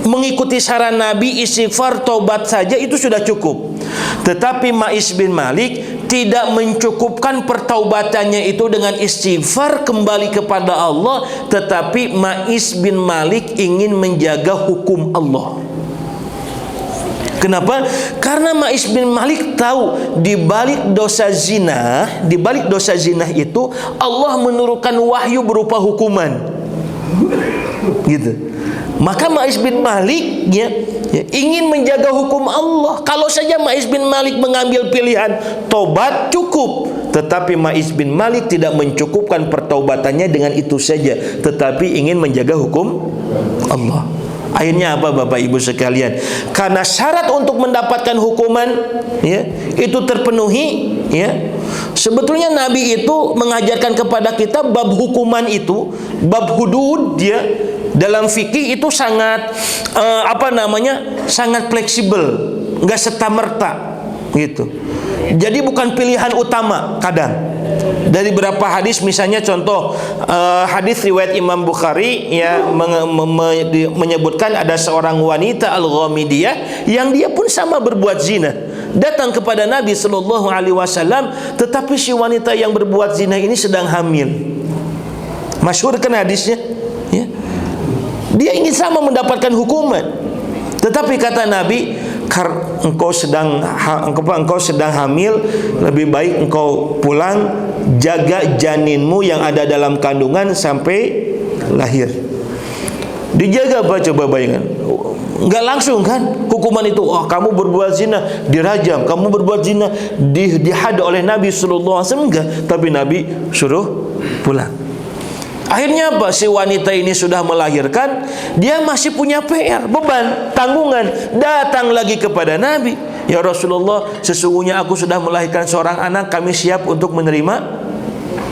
mengikuti saran Nabi, istighfar tobat saja itu sudah cukup. Tetapi Ma'is bin Malik tidak mencukupkan pertaubatannya itu dengan istighfar kembali kepada Allah, tetapi Ma'is bin Malik ingin menjaga hukum Allah. Kenapa? Karena Ma'is bin Malik tahu di balik dosa zina, itu Allah menurunkan wahyu berupa hukuman. Gitu. Maka Ma'is bin Malik ya, ingin menjaga hukum Allah. Kalau saja Ma'is bin Malik mengambil pilihan tobat cukup, tetapi Ma'is bin Malik tidak mencukupkan pertaubatannya dengan itu saja, tetapi ingin menjaga hukum Allah. Akhirnya apa Bapak Ibu sekalian? Karena syarat untuk mendapatkan hukuman ya, itu terpenuhi ya. Sebetulnya Nabi itu mengajarkan kepada kita bab hukuman itu, bab hudud dia, dalam fikih itu sangat sangat fleksibel, nggak serta-merta gitu. Jadi bukan pilihan utama kadang. Dari beberapa hadis, misalnya contoh hadis riwayat Imam Bukhari ya, menyebutkan ada seorang wanita al-Ghamidiyah yang dia pun sama berbuat zina, datang kepada Nabi Sallallahu Alaihi Wasallam, tetapi si wanita yang berbuat zina ini sedang hamil. Masyhur kan hadisnya ya? Dia ingin sama mendapatkan hukuman, tetapi kata Nabi, engkau sedang hamil, lebih baik engkau pulang, jaga janinmu yang ada dalam kandungan sampai lahir. Dijaga apa coba bayangkan? Enggak langsung kan hukuman itu, oh kamu berbuat zina dirajam, kamu berbuat zina dihad oleh Nabi sallallahu alaihi wasallam, enggak, tapi Nabi suruh pulang. Akhirnya apa? Si wanita ini sudah melahirkan, dia masih punya PR, beban, tanggungan. Datang lagi kepada Nabi, ya Rasulullah, sesungguhnya aku sudah melahirkan seorang anak, kami siap untuk menerima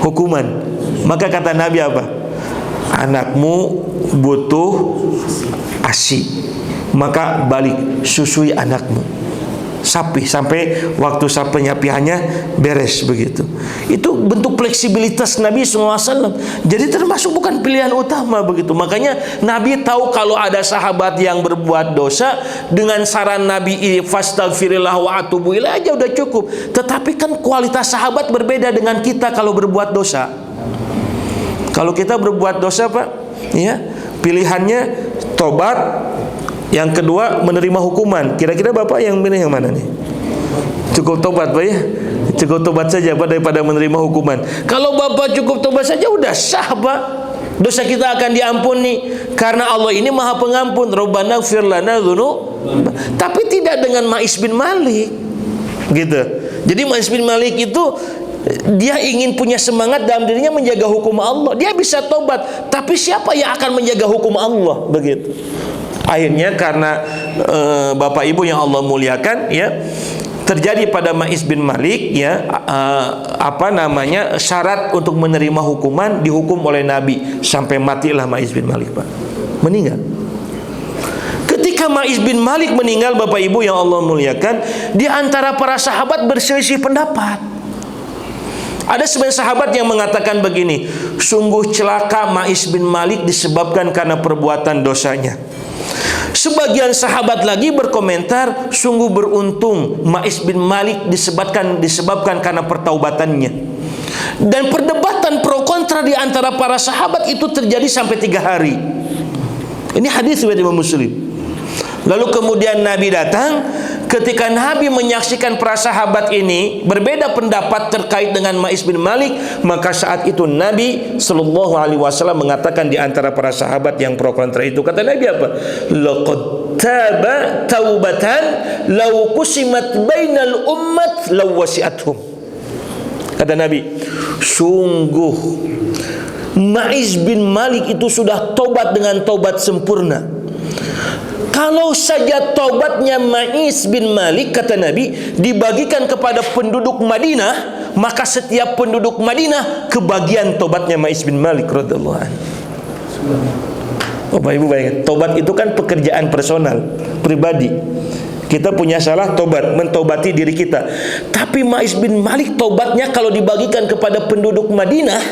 hukuman. Maka kata Nabi apa? Anakmu butuh ASI, maka balik susui anakmu sapi sampai waktu penyapiannya beres, begitu. Itu bentuk fleksibilitas Nabi SAW. Jadi termasuk bukan pilihan utama, begitu. Makanya Nabi tahu kalau ada sahabat yang berbuat dosa, dengan saran Nabi fastaghfirillah wa atubu ilaih aja udah cukup. Tetapi kan kualitas sahabat berbeda dengan kita kalau berbuat dosa. Kalau kita berbuat dosa, Pak, ya, pilihannya tobat, yang kedua menerima hukuman. Kira-kira Bapak yang pilih yang mana nih? Cukup tobat, Pak ya? Cukup tobat saja Pak daripada menerima hukuman. Kalau Bapak cukup tobat saja udah sah, Pak. Dosa kita akan diampuni karena Allah ini Maha Pengampun. Rabbana ighfir lana dzunubana. Tapi tidak dengan Ma'is bin Malik. Gitu. Jadi Ma'is bin Malik itu dia ingin punya semangat dalam dirinya menjaga hukum Allah. Dia bisa tobat, tapi siapa yang akan menjaga hukum Allah? Begitu. Akhirnya karena Bapak Ibu yang Allah muliakan, ya, terjadi pada Ma'is bin Malik, ya, syarat untuk menerima hukuman, dihukum oleh Nabi sampai matilah Ma'is bin Malik, Pak. Meninggal. Ketika Ma'is bin Malik meninggal, Bapak Ibu yang Allah muliakan, di antara para sahabat berselisih pendapat. Ada sebagian sahabat yang mengatakan begini, sungguh celaka Ma'is bin Malik disebabkan karena perbuatan dosanya. Sebagian sahabat lagi berkomentar, sungguh beruntung Ma'is bin Malik disebabkan karena pertaubatannya. Dan perdebatan pro kontra di antara para sahabat itu terjadi sampai 3 hari. Ini hadis riwayat Imam Muslim. Lalu kemudian Nabi datang. Ketika Nabi menyaksikan para sahabat ini berbeda pendapat terkait dengan Ma'is bin Malik, maka saat itu Nabi Shallallahu Alaihi Wasallam mengatakan di antara para sahabat yang pro kontra itu, kata Nabi apa? Laqad taba taubatan law qusimat bainal ummat law wasi'athum. Kata Nabi, sungguh Ma'is bin Malik itu sudah tobat dengan tobat sempurna. Kalau saja tobatnya Ma'is bin Malik, kata Nabi, dibagikan kepada penduduk Madinah, maka setiap penduduk Madinah kebagian tobatnya Ma'is bin Malik radhiyallahu anhu. Bapak Ibu bayangkan, tobat itu kan pekerjaan personal, pribadi. Kita punya salah, tobat, mentobati diri kita. Tapi Ma'is bin Malik tobatnya kalau dibagikan kepada penduduk Madinah,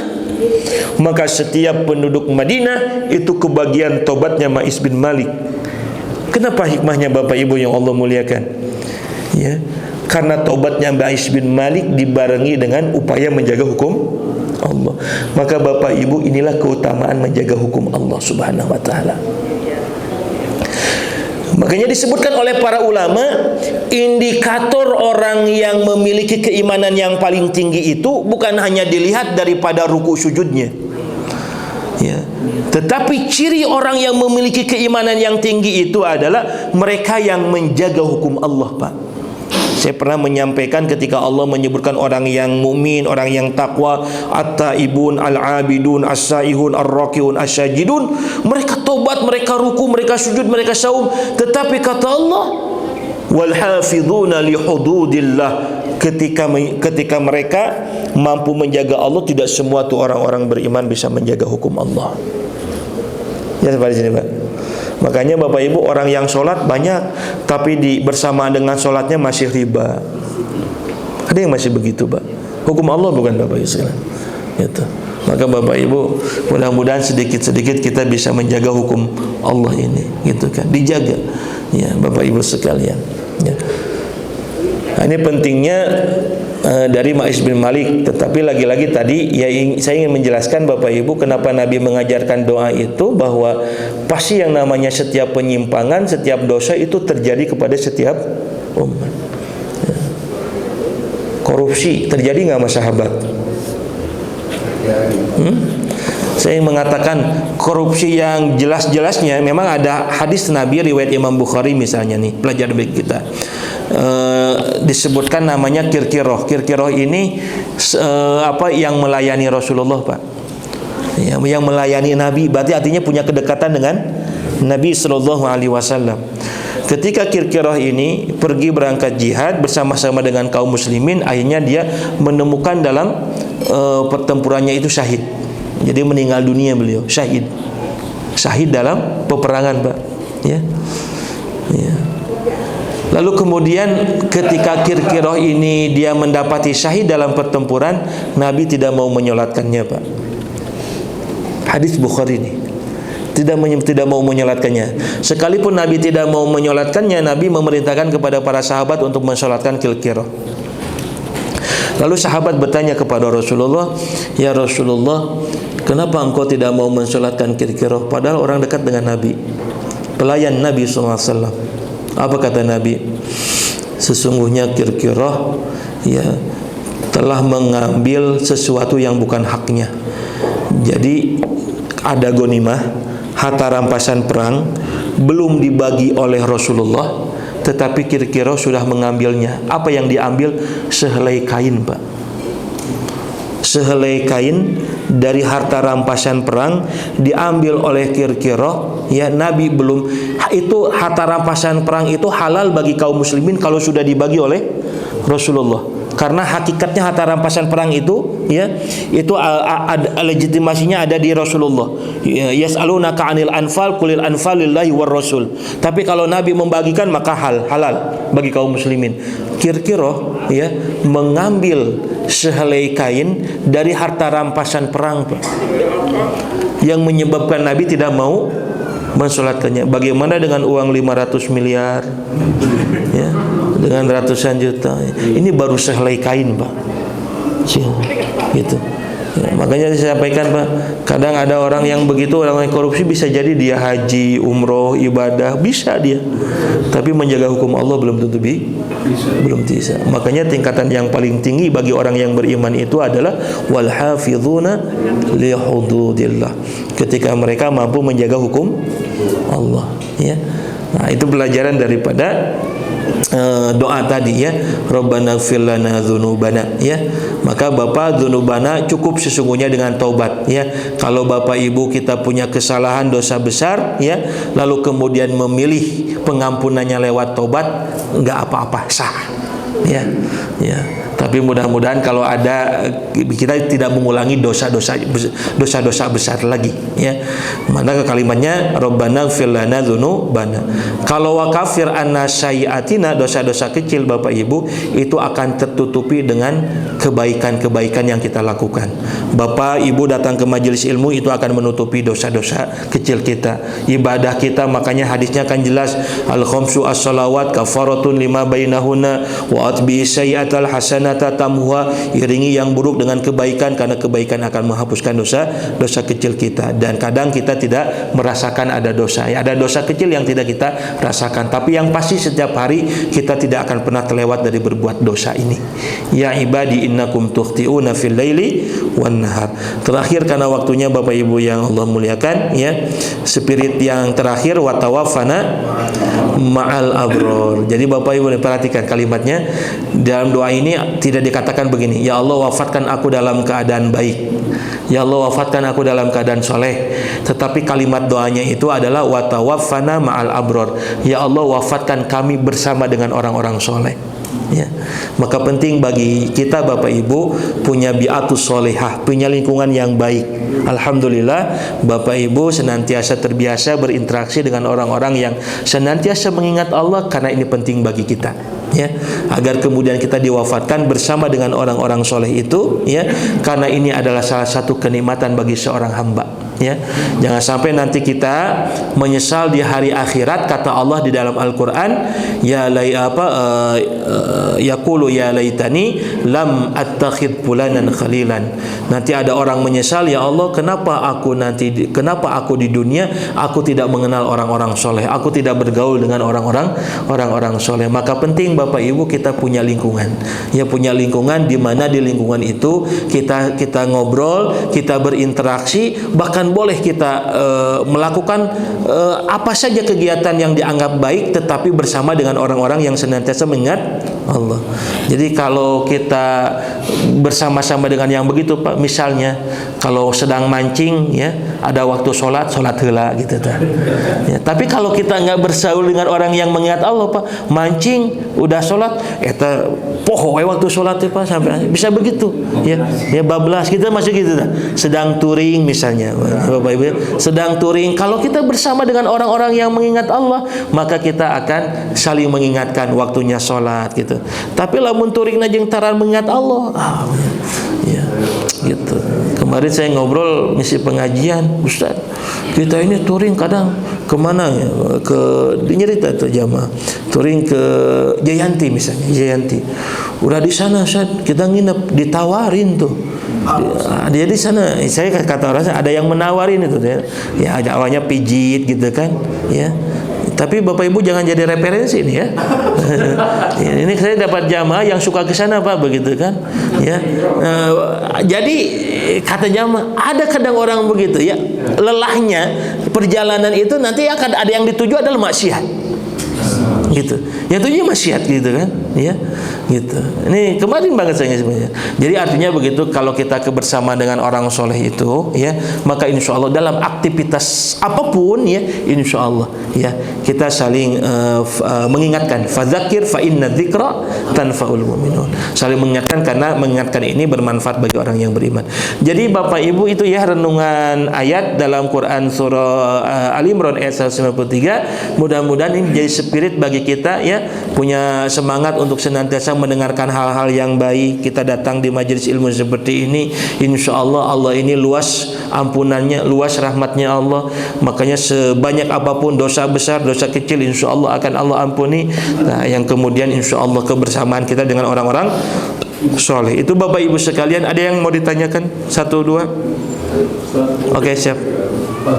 maka setiap penduduk Madinah itu kebagian tobatnya Ma'is bin Malik. Kenapa hikmahnya Bapak Ibu yang Allah muliakan? Ya, karena tobatnya Ma'is bin Malik dibarengi dengan upaya menjaga hukum Allah. Maka Bapak Ibu, inilah keutamaan menjaga hukum Allah Subhanahu wa taala. Makanya disebutkan oleh para ulama, indikator orang yang memiliki keimanan yang paling tinggi itu bukan hanya dilihat daripada ruku sujudnya, ya, tetapi ciri orang yang memiliki keimanan yang tinggi itu adalah mereka yang menjaga hukum Allah, Pak. Saya pernah menyampaikan ketika Allah menyebutkan orang yang mukmin, orang yang takwa, at-taibun, al-abidun, as-saihun, ar-rakiun, as-sajidun, mereka tobat, mereka ruku, mereka sujud, mereka saum. Tetapi kata Allah, wal hafizuna li hududillah, ketika mereka mampu menjaga Allah, tidak semua tuh orang-orang beriman bisa menjaga hukum Allah. Ya, seperti sini, Pak. Makanya Bapak Ibu, orang yang sholat banyak, tapi bersamaan dengan sholatnya masih riba. Ada yang masih begitu, Pak. Hukum Allah bukan, Bapak Ibu sekalian. Gitu. Maka Bapak Ibu, mudah-mudahan sedikit-sedikit kita bisa menjaga hukum Allah ini, gitu kan? Dijaga, ya Bapak Ibu sekalian. Ya. Nah, ini pentingnya dari Ma'is bin Malik. Tetapi lagi-lagi tadi ya, saya ingin menjelaskan Bapak Ibu kenapa Nabi mengajarkan doa itu, bahwa pasti yang namanya setiap penyimpangan, setiap dosa itu terjadi kepada setiap umat. Ya. Korupsi terjadi nggak sama sahabat? Saya ingin mengatakan korupsi yang jelas-jelasnya memang ada hadis Nabi riwayat Imam Bukhari misalnya nih, pelajar bagi kita. Disebutkan namanya Kirkiroh. Kirkiroh ini yang melayani Rasulullah, Pak. Ya, yang melayani Nabi, berarti artinya punya kedekatan dengan Nabi Sallallahu Alaihi Wasallam. Ketika Kirkiroh ini pergi berangkat jihad bersama-sama dengan kaum muslimin, akhirnya dia menemukan dalam pertempurannya itu syahid. Jadi meninggal dunia beliau, syahid dalam peperangan, Pak. Ya. Ya. Lalu kemudian ketika Kirkiroh ini dia mendapati syahid dalam pertempuran, Nabi tidak mau menyolatkannya, Pak. Hadis Bukhari ini tidak mau menyolatkannya. Sekalipun Nabi tidak mau menyolatkannya, Nabi memerintahkan kepada para sahabat untuk mensolatkan Kirkiroh. Lalu sahabat bertanya kepada Rasulullah, ya Rasulullah, kenapa engkau tidak mau mensolatkan Kirkiroh? Padahal orang dekat dengan Nabi, pelayan Nabi SAW. Apa kata Nabi? Sesungguhnya Kirkiroh ya telah mengambil sesuatu yang bukan haknya. Jadi ada ghanimah, harta rampasan perang, belum dibagi oleh Rasulullah, tetapi kira-kira sudah mengambilnya. Apa yang diambil? Sehelai kain, Pak. Sehelai kain dari harta rampasan perang diambil oleh kira-kira, ya, Nabi belum. Itu harta rampasan perang itu halal bagi kaum muslimin kalau sudah dibagi oleh Rasulullah. Karena hakikatnya harta rampasan perang itu, ya, itu legitimasinya ada di Rasulullah. Yas'alunaka 'anil anfal qulil anfal lillahi war rasul. Tapi kalau Nabi membagikan maka halal bagi kaum muslimin. Kira-kira, ya, mengambil sehelai kain dari harta rampasan perang, Pak, yang menyebabkan Nabi tidak mau mensolatkannya. Bagaimana dengan uang 500 miliar, ya, dengan ratusan juta? Ini baru sehelai kain, Pak, gitu. Ya, makanya saya sampaikan, Pak, kadang ada orang yang begitu, orang yang korupsi, bisa jadi dia haji, umroh, ibadah, bisa dia, tapi menjaga hukum Allah belum tentu belum bisa. Makanya tingkatan yang paling tinggi bagi orang yang beriman itu adalah wal hafizuna li hududillah, ketika mereka mampu menjaga hukum Allah, ya. Nah, itu pelajaran daripada doa tadi, ya, Rabbana ighfir lana dzunubana, ya. Maka Bapak, dzunubana cukup sesungguhnya dengan taubat, ya. Kalau Bapak Ibu kita punya kesalahan, dosa besar, ya, lalu kemudian memilih pengampunannya lewat taubat, enggak apa-apa, sah, ya. Ya. Tapi mudah-mudahan kalau ada, kita tidak mengulangi dosa-dosa besar lagi, ya. Mana kalimatnya Rabbana ighfir lana dzunubana. Kalau wa kafir anna sayyi'atina, dosa-dosa kecil Bapak Ibu itu akan tertutupi dengan kebaikan-kebaikan yang kita lakukan. Bapak Ibu datang ke majelis ilmu itu akan menutupi dosa-dosa kecil kita. Ibadah kita, makanya hadisnya akan jelas, al-khamsu as-salawat kafaratun lima bainahuna wa atbi sayyi'atal hasanata tamhuha. Iringi yang buruk dengan kebaikan, karena kebaikan akan menghapuskan dosa kecil kita. Dan kadang kita tidak merasakan ada dosa, ya, ada dosa kecil yang tidak kita rasakan, tapi yang pasti setiap hari kita tidak akan pernah terlewat dari berbuat dosa ini. Ya ibadi innakum tukhti'una fil laili wan nahar. Terakhir, karena waktunya Bapak Ibu yang Allah muliakan, ya, spirit yang terakhir wa tawaffana ma'al abror. Jadi Bapak Ibu perhatikan kalimatnya. Dalam doa ini tidak dikatakan begini, ya Allah wafatkan aku dalam keadaan baik, ya Allah wafatkan aku dalam keadaan soleh. Tetapi kalimat doanya itu adalah wa tawaffana ma'al abror, ya Allah wafatkan kami bersama dengan orang-orang soleh, ya. Maka penting bagi kita Bapak Ibu punya bi'atus solehah, punya lingkungan yang baik. Alhamdulillah Bapak Ibu senantiasa terbiasa berinteraksi dengan orang-orang yang senantiasa mengingat Allah, karena ini penting bagi kita, ya, agar kemudian kita diwafatkan bersama dengan orang-orang soleh itu, ya, karena ini adalah salah satu kenikmatan bagi seorang hamba, ya. Jangan sampai nanti kita menyesal di hari akhirat. Kata Allah di dalam Al-Quran, yaqulu ya laitani lam attakhid fulanan khalilan. Nanti ada orang menyesal, ya Allah kenapa aku di dunia aku tidak mengenal orang-orang soleh, aku tidak bergaul dengan orang-orang soleh. Maka penting Bapak Ibu kita punya lingkungan, ya, punya lingkungan di mana di lingkungan itu kita ngobrol, kita berinteraksi, bahkan boleh kita melakukan apa saja kegiatan yang dianggap baik, tetapi bersama dengan orang-orang yang senantiasa mengingat Allah. Jadi kalau kita bersama-sama dengan yang begitu, Pak, misalnya kalau sedang mancing, ya, ada waktu sholat heula gitu, ya. Tapi kalau kita nggak bersaul dengan orang yang mengingat Allah, Pak, mancing udah sholat, eta poho waktu sholat ya, Pak, sampai bisa begitu, ya, ya bablas kita masih gitu, sedang touring misalnya, Bapak Ibu, sedang touring. Kalau kita bersama dengan orang-orang yang mengingat Allah, maka kita akan saling mengingatkan waktunya sholat, gitu. Tapi lamun touring najeng taran mengingat Allah, ya, gitu. Kemarin saya ngobrol ngisi pengajian, Ustaz, kita ini touring kadang kemana, ya, ke nyerita tuh jamaah touring ke Jayanti misalnya, Jayanti. Udah di sana, Ustaz, kita nginep, ditawarin tuh. Dia di sana, saya kata orang ada yang menawarin itu, ya, awalnya pijit gitu kan, ya. Tapi Bapak Ibu jangan jadi referensi nih, ya. Ini saya dapat jamaah yang suka ke sana Pak, begitu kan? Ya. Jadi kata jamaah, ada kadang orang begitu ya, lelahnya perjalanan itu nanti akan ada yang dituju adalah maksiat. Gitu. Yang tujuannya maksiat gitu kan, ya. Gitu. Ini kemarin banget saya sebenarnya. Jadi artinya begitu, kalau kita kebersamaan dengan orang soleh itu, ya, maka insya Allah dalam aktivitas apapun, ya, insya Allah, ya, kita saling mengingatkan. Fadzakir fa inna dzikra tanfaul mu'minun. Saling mengingatkan karena mengingatkan ini bermanfaat bagi orang yang beriman. Jadi Bapak Ibu itu ya renungan ayat dalam Quran surah Ali Imran ayat 193. Mudah-mudahan ini menjadi spirit bagi kita, ya, punya semangat untuk senantiasa mendengarkan hal-hal yang baik. Kita datang di majelis ilmu seperti ini, insya Allah Allah ini luas ampunannya, luas rahmatnya Allah. Makanya sebanyak apapun dosa besar, dosa kecil, insya Allah akan Allah ampuni. Nah, yang kemudian insya Allah kebersamaan kita dengan orang-orang soleh. Itu Bapak Ibu sekalian, ada yang mau ditanyakan? 1, 2? Oke, siap.